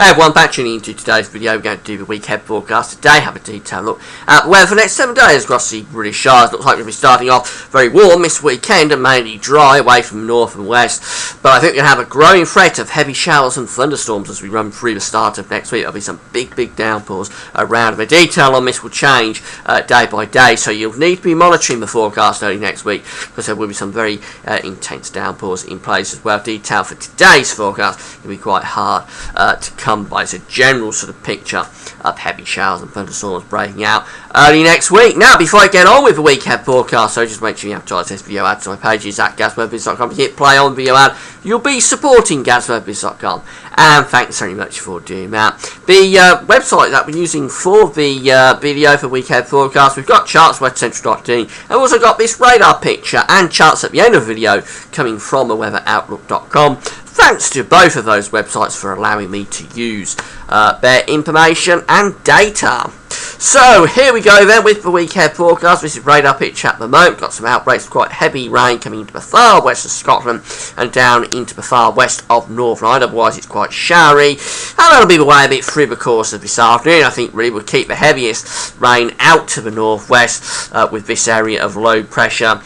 Hey everyone, back tuning into today's video. We're going to do the weekend forecast today, have a detailed look at the weather for the next 7 days across the British Isles. Looks like we're going to be starting off very warm this weekend and mainly dry away from north and west. But I think we're going to have a growing threat of heavy showers and thunderstorms as we run through the start of next week. There'll be some big downpours around. The detail on this will change day by day, so you'll need to be monitoring the forecast early next week because there will be some very intense downpours in place as well. Detail for today's forecast will be quite hard to come by. It's a general sort of picture of heavy showers and thunderstorms breaking out early next week. Now, before I get on with the weekend forecast, so just make sure you advertise this video ad to my pages at GazWeatherBiz.com. Hit play on the video ad. You'll be supporting GazWeatherBiz.com, and thanks very much for doing that. The website that we're using for the video for weekend forecast, we've got charts, weathercentral.de, and we've also got this radar picture and charts at the end of the video coming from weatheroutlook.com. Thanks to both of those websites for allowing me to use their information and data. So here we go then with the weekend forecast. This is radar picture at the moment. Got some outbreaks of quite heavy rain coming into the far west of Scotland and down into the far west of Northern Ireland. Otherwise it's quite showery, and that'll be the way a bit through the course of this afternoon. I think really we'll keep the heaviest rain out to the northwest with this area of low pressure.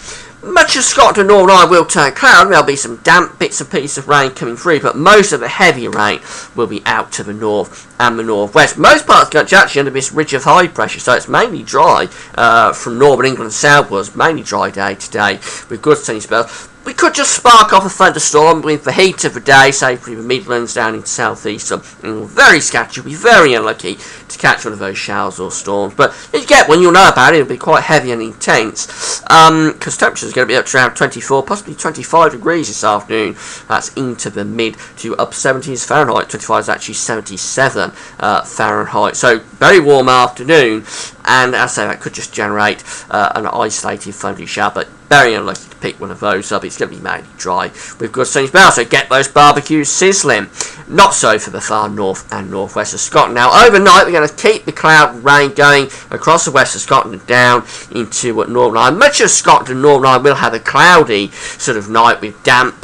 Much of Scotland and Northern Ireland will turn cloud. There'll be some damp bits and pieces of rain coming through, but most of the heavy rain will be out to the north and the northwest. Most parts of the country actually under this ridge of high pressure, so it's mainly dry from northern England southwards. Mainly dry day today with good sunny spells. We could just spark off a thunderstorm with the heat of the day, say through the Midlands down into southeast. Very scattered. You'll be very unlucky to catch one of those showers or storms. But if you get one, you'll know about it. It'll be quite heavy and intense because temperatures are going to be up to around 24, possibly 25 degrees this afternoon. That's into the mid to up 70s Fahrenheit. 25 is actually 77 Fahrenheit. So very warm afternoon, and as I say, that could just generate an isolated thundery shower, but very unlucky to pick one of those up. It's going to be mainly dry with good sunny spells, so get those barbecues sizzling. Not so for the far north and northwest of Scotland. Now, overnight, we're going to keep the cloud and rain going across the west of Scotland and down into Northern Ireland. Much of Scotland and Northern Ireland will have a cloudy sort of night with damp,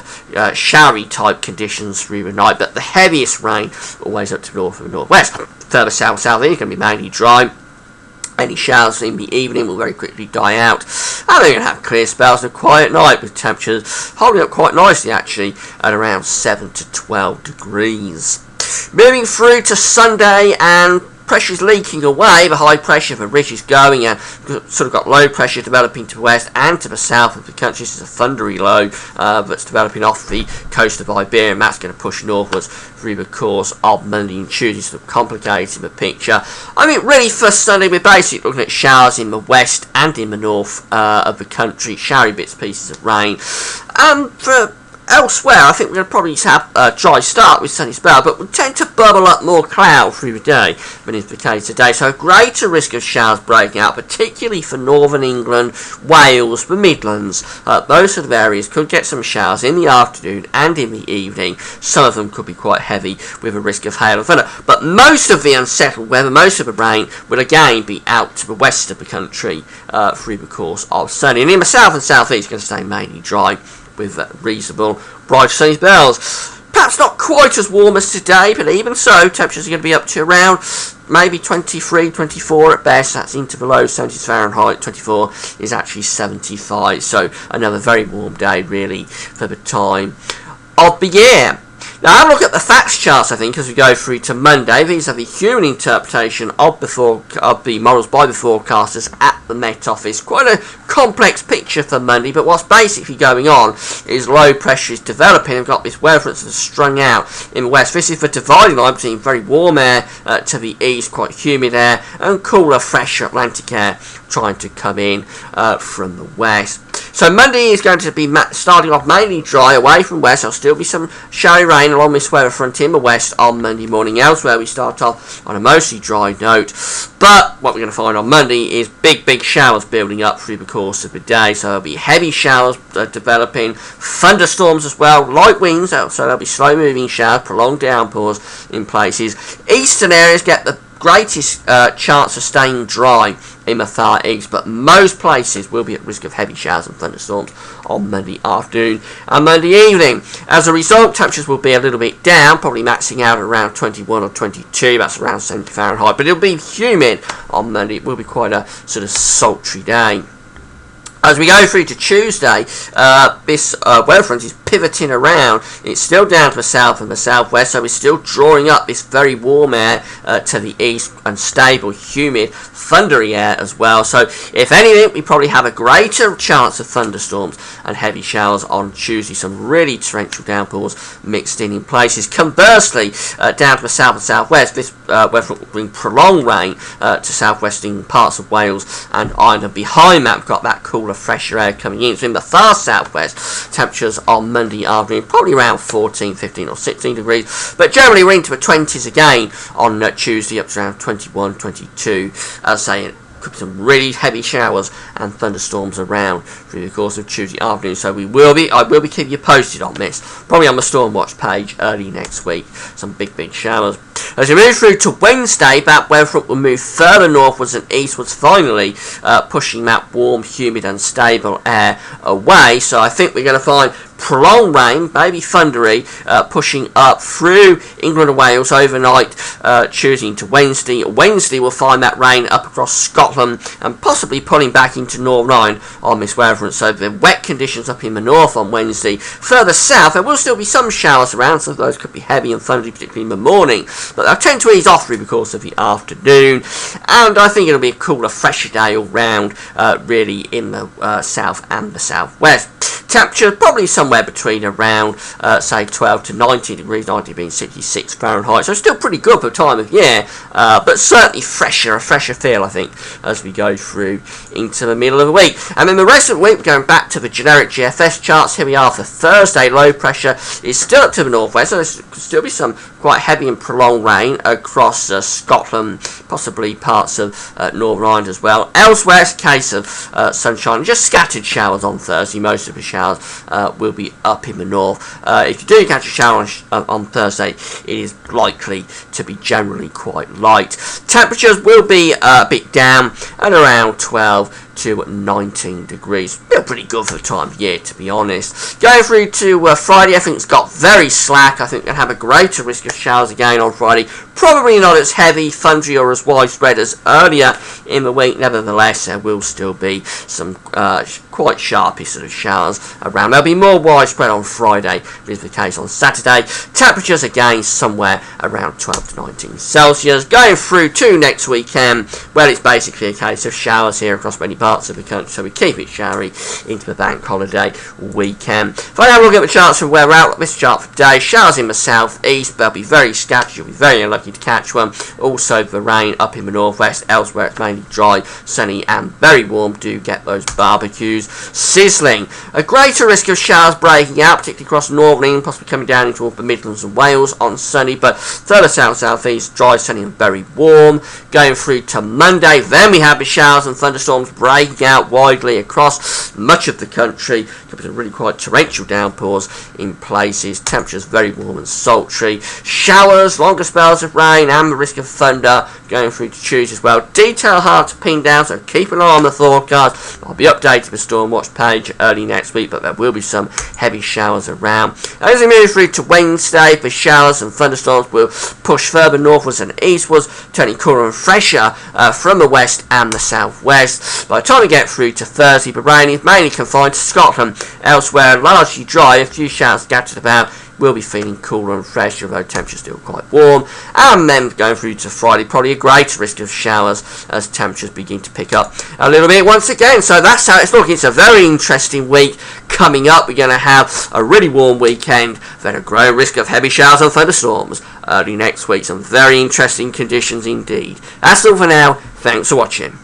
showery type conditions through the night, but the heaviest rain always up to the north and northwest. Further south, southeast, it's going to be mainly dry. Any showers in the evening will very quickly die out, and they're going to have clear spells and a quiet night with temperatures holding up quite nicely actually at around 7 to 12 degrees. Moving through to Sunday, and pressure is leaking away. The high pressure, the ridge is going, and sort of got low pressure developing to the west and to the south of the country. This is a thundery low that's developing off the coast of Iberia, and that's going to push northwards through the course of Monday and Tuesday, sort of complicating the picture. I mean, really for Sunday, we're basically looking at showers in the west and in the north of the country, showery bits, pieces of rain. For elsewhere, I think we're going to probably have a dry start with sunny spell, but we'll tend to bubble up more cloud through the day than is the case today. So a greater risk of showers breaking out, particularly for northern England, Wales, the Midlands. Those sort of areas could get some showers in the afternoon and in the evening. Some of them could be quite heavy with a risk of hail and thunder. But most of the unsettled weather, most of the rain, will again be out to the west of the country through the course of Sunday. And in the south and southeast, it's going to stay mainly dry with reasonable bright sunny spells. Perhaps not quite as warm as today, but even so, temperatures are going to be up to around maybe 23, 24 at best. That's into the low 70s Fahrenheit. 24 is actually 75, so another very warm day really for the time of the year. Now, have a look at the FATS charts, I think, as we go through to Monday. These are the human interpretation of the models by the forecasters at the Met Office. Quite a complex picture for Monday, but what's basically going on is low pressure is developing. We've got this weather front sort of strung out in the west. This is the dividing line between very warm air to the east, quite humid air, and cooler, fresher Atlantic air trying to come in from the west. So Monday is going to be starting off mainly dry away from west. There'll still be some showery rain along this weather front in the west on Monday morning. Elsewhere we start off on a mostly dry note. But what we're going to find on Monday is big showers building up through the course of the day. So there'll be heavy showers developing, thunderstorms as well, light winds, so there'll be slow moving showers, prolonged downpours in places. Eastern areas get the greatest chance of staying dry in the far east, but most places will be at risk of heavy showers and thunderstorms on Monday afternoon and Monday evening. As a result, temperatures will be a little bit down, probably maxing out at around 21 or 22, that's around 70 Fahrenheit, but it'll be humid on Monday. It will be quite a sort of sultry day. As we go through to Tuesday, this weather front is pivoting around. It's still down to the south and the southwest, so we're still drawing up this very warm air to the east and stable, humid, thundery air as well. So, if anything, we probably have a greater chance of thunderstorms and heavy showers on Tuesday. Some really torrential downpours mixed in places. Conversely, down to the south and southwest, this weather front will bring prolonged rain to southwestern parts of Wales and Ireland. Behind that, we've got that cooler, fresher air coming in. So in the far southwest, temperatures on Monday afternoon probably around 14, 15 or 16 degrees, but generally we're into the 20s again on Tuesday, up to around 21, 22. As I say, could be some really heavy showers and thunderstorms around through the course of Tuesday afternoon. So I will be keeping you posted on this, probably on the Storm Watch page early next week. Some big showers. As we move through to Wednesday, that weather front will move further northwards and eastwards, finally pushing that warm, humid and stable air away. So I think we're going to find prolonged rain, maybe thundery, pushing up through England and Wales overnight, Tuesday into Wednesday. Wednesday will find that rain up across Scotland and possibly pulling back into Northern Ireland on this weather front. So the wet conditions up in the north on Wednesday. Further south, there will still be some showers around, so those could be heavy and thundery, particularly in the morning, but they'll tend to ease off through the course of the afternoon. And I think it'll be a cooler, fresher day all round, really in the south and the southwest. Temperature probably somewhere between around, say, 12 to 19 degrees, 90 being 66 Fahrenheit. So still pretty good for the time of year, but certainly a fresher feel, I think, as we go through into the middle of the week. And then the rest of the week, we're going back to the generic GFS charts. Here we are for Thursday. Low pressure is still up to the northwest, so there could still be some quite heavy and prolonged rain across Scotland, possibly parts of Northern Ireland as well. Elsewhere, it's a case of sunshine, just scattered showers on Thursday. Most of the showers will be up in the north. If you do catch a shower on Thursday, it is likely to be generally quite light. Temperatures will be a bit down at around 12 to 19 degrees. Still pretty good for the time of year, to be honest. Going through to Friday, I think it's got very slack. I think we're going to have a greater risk of showers again on Friday. Probably not as heavy, thundery or as widespread as earlier in the week. Nevertheless, there will still be some quite sharpy sort of showers around. There'll be more widespread on Friday, which is the case on Saturday. Temperatures again somewhere around 12 to 19 Celsius. Going through to next weekend, well, it's basically a case of showers here across many parts of the country, so we keep it showery into the bank holiday weekend. If I now look at the charts from where we're out, this chart for today, showers in the southeast, they'll be very scattered, you'll be very unlucky to catch one. Also the rain up in the northwest. Elsewhere it's mainly dry, sunny and very warm. Do get those barbecues sizzling. A greater risk of showers breaking out, particularly across northern England, possibly coming down into the Midlands and Wales on sunny, but further south-southeast, dry, sunny and very warm. Going through to Monday, then we have the showers and thunderstorms breaking out widely across much of the country. Could be some really quite torrential downpours in places. Temperatures very warm and sultry. Showers, longer spells of rain and the risk of thunder going through to Tuesday as well. Detail hard to pin down, so keep an eye on the forecast. I'll be updating the Storm Watch page early next week, but there will be some heavy showers around. As we move through to Wednesday, the showers and thunderstorms will push further northwards and eastwards, turning cooler and fresher from the west and the southwest. By the time we get through to Thursday, the rain is mainly confined to Scotland. Elsewhere, largely dry, a few showers scattered about. We'll be feeling cooler and fresher, although temperatures still quite warm. And then going through to Friday, probably a greater risk of showers as temperatures begin to pick up a little bit once again. So that's how it's looking. It's a very interesting week coming up. We're going to have a really warm weekend, then a growing risk of heavy showers and thunderstorms early next week. Some very interesting conditions indeed. That's all for now. Thanks for watching.